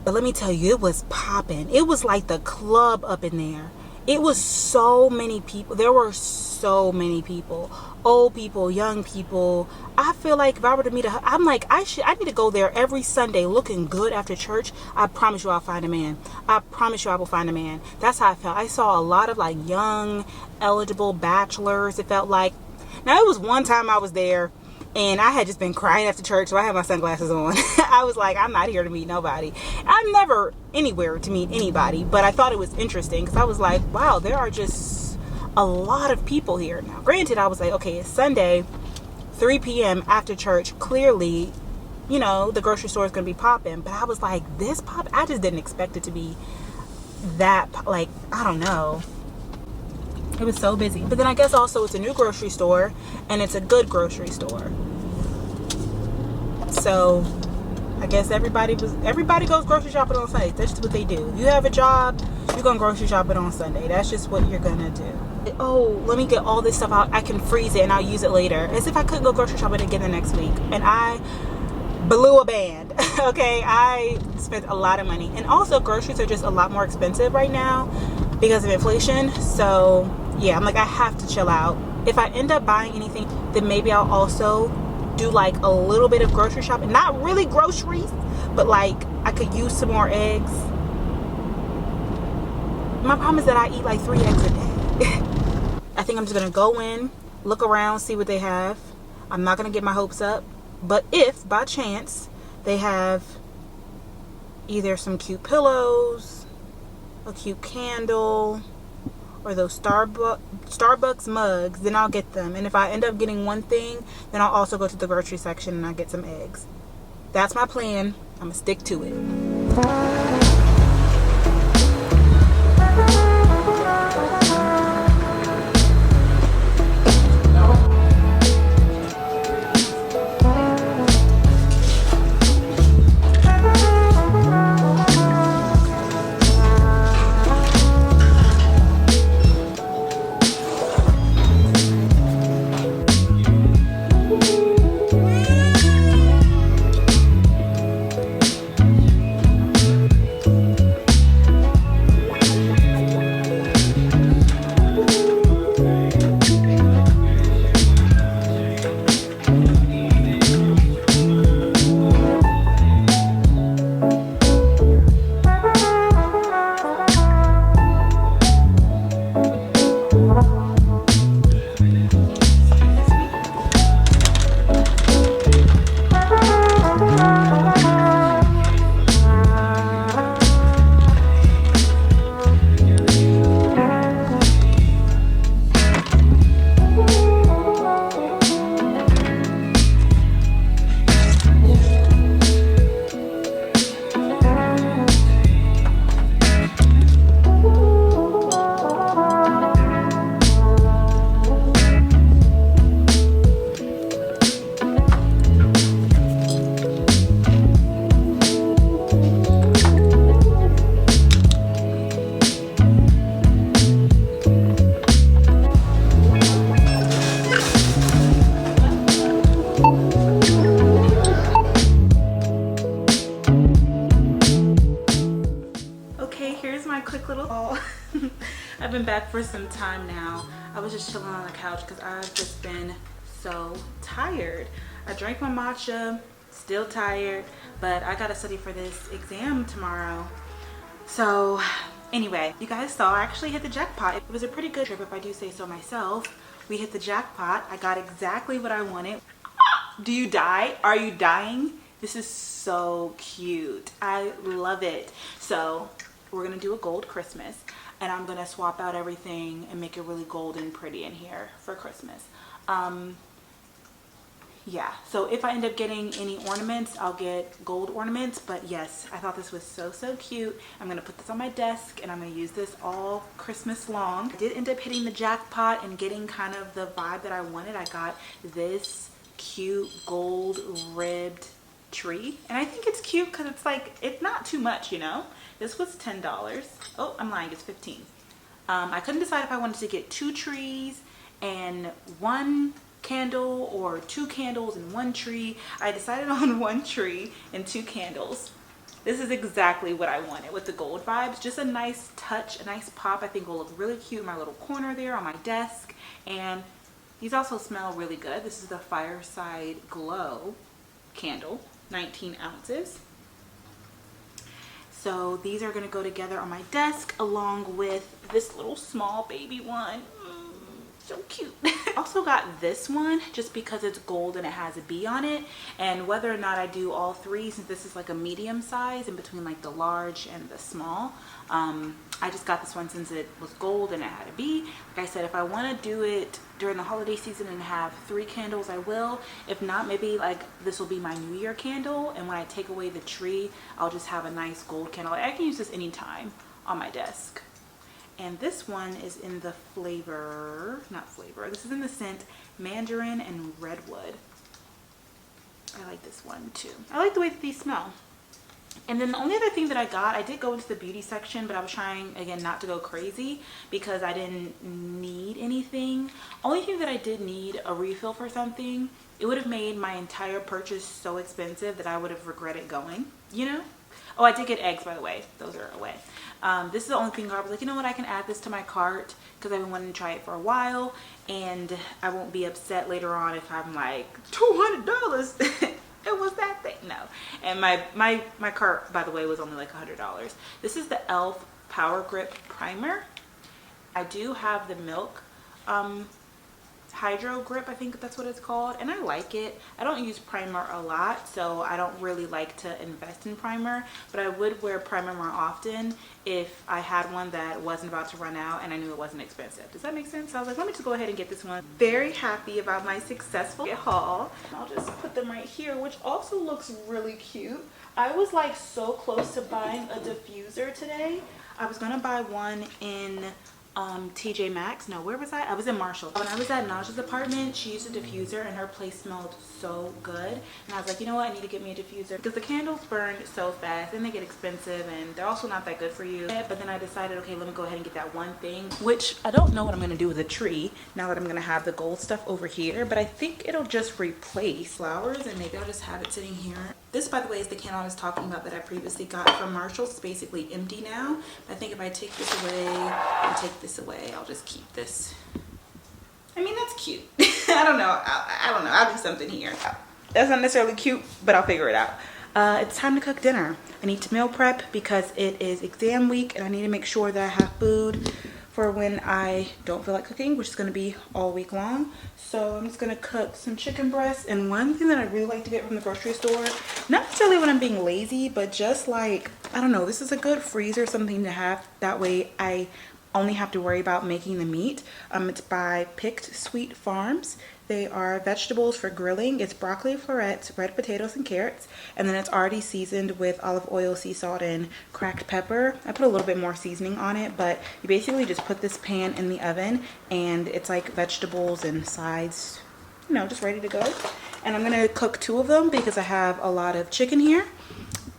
But let me tell you, it was popping. It was like the club up in there. It was so many people. There were so many people. Old people, young people. I feel like if I were to meet I'm like, I need to go there every Sunday looking good after church. I promise you I'll find a man. I promise you I will find a man. That's how I felt. I saw a lot of like young, eligible bachelors. It felt like. Now, it was one time I was there and I had just been crying after church, so I had my sunglasses on. I was like, I'm not here to meet nobody. I'm never anywhere to meet anybody, but I thought it was interesting because I was like, wow, there are just a lot of people here. Now, granted, I was like, okay, it's Sunday, 3 p.m. after church. Clearly, you know, the grocery store is going to be popping. But I was like, this pop? I just didn't expect it to be that, like, I don't know. It was so busy. But then I guess also it's a new grocery store and it's a good grocery store. So I guess everybody goes grocery shopping on Sunday. That's just what they do. You have a job, you're going grocery shopping on Sunday. That's just what you're gonna do. Oh, let me get all this stuff out. I can freeze it and I'll use it later. As if I couldn't go grocery shopping again the next week. And I blew a band. Okay, I spent a lot of money. And also groceries are just a lot more expensive right now because of inflation. So yeah, I'm like, I have to chill out. If I end up buying anything, then maybe I'll also do like a little bit of grocery shopping. Not really groceries, but like I could use some more eggs. My problem is that I eat like 3 eggs a day. I think I'm just gonna go in, look around, see what they have. I'm not gonna get my hopes up, but if by chance they have either some cute pillows, a cute candle, or those Starbucks mugs, then I'll get them. And if I end up getting one thing, then I'll also go to the grocery section and I'll get some eggs. That's my plan. I'm gonna stick to it. quick little haul. I've been back for some time now. I was just chilling on the couch because I've just been so tired. I drank my matcha, still tired, but I gotta study for this exam tomorrow. So anyway, you guys saw I actually hit the jackpot. It was a pretty good trip if I do say so myself. We hit the jackpot. I got exactly what I wanted. Do you die? Are you dying? This is so cute. I love it. So we're gonna do a gold Christmas, and I'm gonna swap out everything and make it really gold and pretty in here for Christmas. Yeah, so if I end up getting any ornaments, I'll get gold ornaments. But yes, I thought this was so cute. I'm gonna put this on my desk and I'm gonna use this all Christmas long. I did end up hitting the jackpot and getting kind of the vibe that I wanted. I got this cute gold ribbed tree, and I think it's cute because it's like, it's not too much, you know. This was $10. Oh, I'm lying, it's 15. I couldn't decide if I wanted to get 2 trees and 1 candle or 2 candles and 1 tree. I decided on 1 tree and 2 candles. This is exactly what I wanted with the gold vibes. Just a nice touch, a nice pop. I think will look really cute in my little corner there on my desk. And these also smell really good. This is the Fireside Glow candle, 19 ounces. So these are gonna go together on my desk along with this little small baby one. So cute. Also got this one just because it's gold and it has a bee on it, and whether or not I do all 3, since this is like a medium size in between like the large and the small, I just got this one since it was gold and it had a bee. Like I said, if I want to do it during the holiday season and have 3 candles, I will. If not, maybe like this will be my New Year candle, and when I take away the tree, I'll just have a nice gold candle. I can use this anytime on my desk. And this one is in the this is in the scent Mandarin and Redwood. I like this one too. I like the way that these smell. And then the only other thing that I did go into the beauty section, but I was trying again not to go crazy because I didn't need anything. Only thing that I did need a refill for something, it would have made my entire purchase so expensive that I would have regretted going, you know? Oh, I did get eggs, by the way. Those are away. This is the only thing I was like, you know what, I can add this to my cart because I've been wanting to try it for a while, and I won't be upset later on if I'm like, $200. It was that thing. No. And my cart, by the way, was only like $100. This is the e.l.f. Power Grip Primer. I do have the Milk Hydro Grip, I think that's what it's called, and I like it. I don't use primer a lot, so I don't really like to invest in primer, but I would wear primer more often if I had one that wasn't about to run out and I knew it wasn't expensive. Does that make sense? So I was like, let me just go ahead and get this one. Very happy about my successful haul. I'll just put them right here, which also looks really cute. I was like so close to buying a diffuser today. I was gonna buy one in TJ Maxx. No, where was I? I was in Marshall. When I was at Naja's apartment, she used a diffuser and her place smelled so good, and I was like, you know what, I need to get me a diffuser because the candles burn so fast and they get expensive and they're also not that good for you. But then I decided, okay, let me go ahead and get that one thing, which I don't know what I'm going to do with the tree now that I'm going to have the gold stuff over here, but I think it'll just replace flowers, and maybe I'll just have it sitting here. This, by the way, is the candle I was talking about that I previously got from Marshall. It's basically empty now. I think if I take this away and take this away, I'll just keep this. I mean, that's cute. I don't know. I don't know. I'll do something here. That's not necessarily cute, but I'll figure it out. It's time to cook dinner. I need to meal prep because it is exam week, and I need to make sure that I have food for when I don't feel like cooking, which is going to be all week long. So I'm just going to cook some chicken breasts. And one thing that I really like to get from the grocery store, not necessarily when I'm being lazy, but just like, I don't know, this is a good freezer, something to have. That way I only have to worry about making the meat. It's by Picked Sweet Farms. They are vegetables for grilling. It's broccoli florets, red potatoes, and carrots. And then it's already seasoned with olive oil, sea salt, and cracked pepper. I put a little bit more seasoning on it, but you basically just put this pan in the oven, and it's like vegetables and sides, you know, just ready to go. And I'm gonna cook 2 of them because I have a lot of chicken here.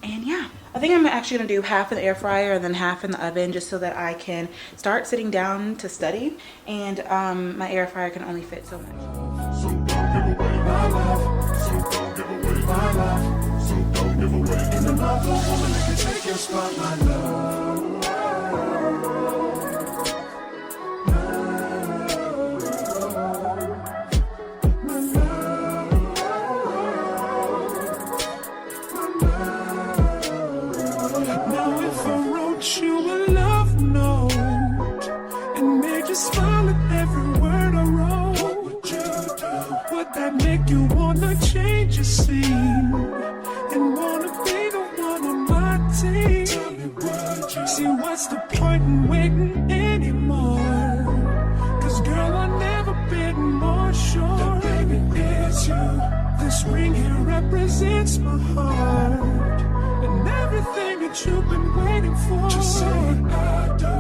And yeah, I think I'm actually gonna do half in the air fryer and then half in the oven, just so that I can start sitting down to study. And my air fryer can only fit so much. So don't give away my love. So don't give away my love. So don't give away in the love. Woman, I can take your spot, my love. wrote you a love note and made you smile at every word I wrote. What would you do? Would that make you wanna change your scene and wanna be the one on my team? Tell me, would you? See, what's the point in waiting anymore? Cause girl, I've never been more sure that baby it's you. This ring here represents my heart and everything that you've been waiting for. Just say I do.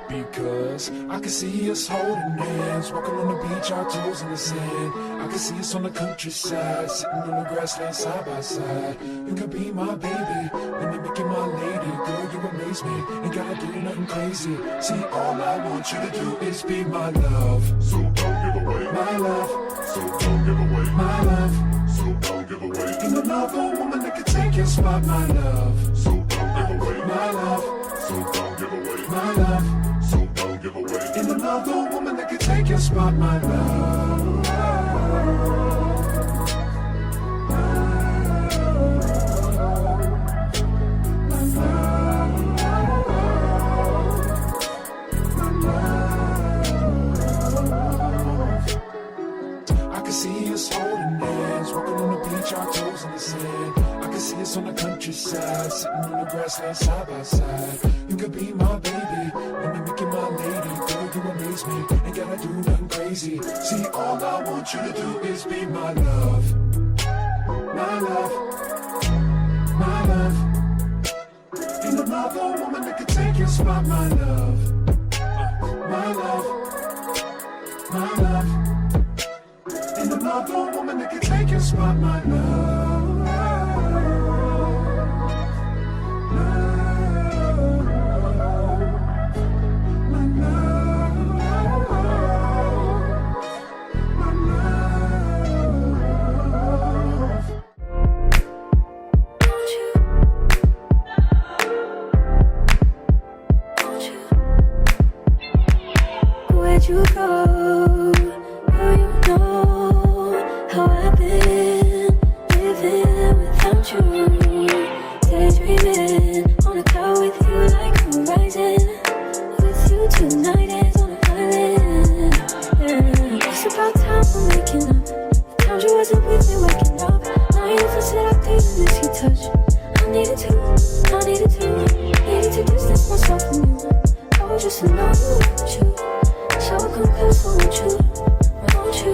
Because I can see us holding hands, walking on the beach, our toes in the sand. I can see us on the countryside, sitting on the grassland side by side. You could be my baby, when you make you my lady. Girl, you amaze me, ain't gotta do nothing crazy. See, all I want you to do is be my love. So don't give away my love. So don't give away my love. So don't give away. Ain't another woman that can take your spot, my love. So don't give away my love. So don't give away my love. So don't give away. Ain't another woman that can take your spot, my love. I can see us holding hands, walking on the beach, our toes in the sand. I can see us on the countryside, sitting on the grassland side by side. You could be my baby, when you make you my lady. Girl, you amaze me, ain't gotta do nothing crazy. See, all I want you to do is be my love. My love. My love. Ain't another woman that can take your spot, my love. My love. My love. Ain't another woman that can take your spot, my love. Where'd you go? Oh, you know how I've been living without you. Daydreaming on a cloud with you like horizon. With you tonight is on an island. Yeah. It's about time I'm waking up. The times you wasn't with me waking up. Now you feel set up deep in this heat touch. I needed to distance myself from you. Oh, just to know you want you. So come close, I want you,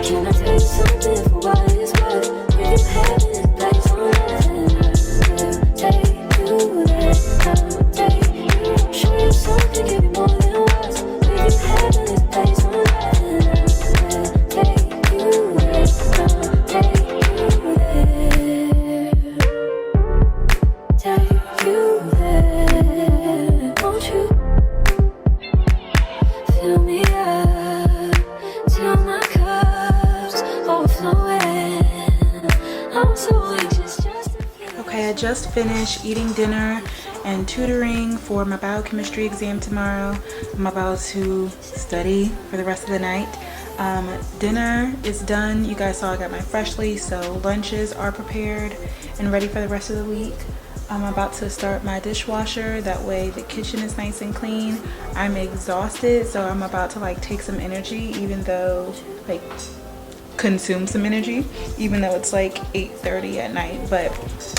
Can I tell you something for what it's worth? If you have this place on earth, take you there, I'll take you. Show you something, give you more than words. If you have this place on earth, take you there, I'll take you there. Take you there, won't you? Fill me up till my cup's overflowing. I'm so anxious just to feel. Okay, I just finished eating dinner and tutoring for my biochemistry exam tomorrow. I'm about to study for the rest of the night. Dinner is done. You guys saw I got my Freshly, so lunches are prepared and ready for the rest of the week. I'm about to start my dishwasher, that way the kitchen is nice and clean. I'm exhausted, so I'm about to like take some energy, even though like consume some energy, even though it's like 8:30 at night. But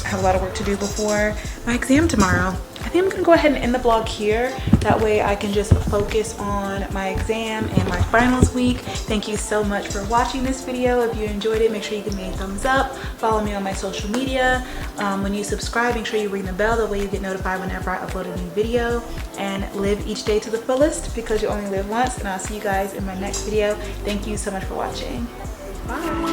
I have a lot of work to do before my exam tomorrow. I think I'm gonna go ahead and end the vlog here. That way I can just focus on my exam and my finals week. Thank you so much for watching this video. If you enjoyed it, make sure you give me a thumbs up. Follow me on my social media. When you subscribe, make sure you ring the bell. That way you get notified whenever I upload a new video. And live each day to the fullest, because you only live once. And I'll see you guys in my next video. Thank you so much for watching. Bye.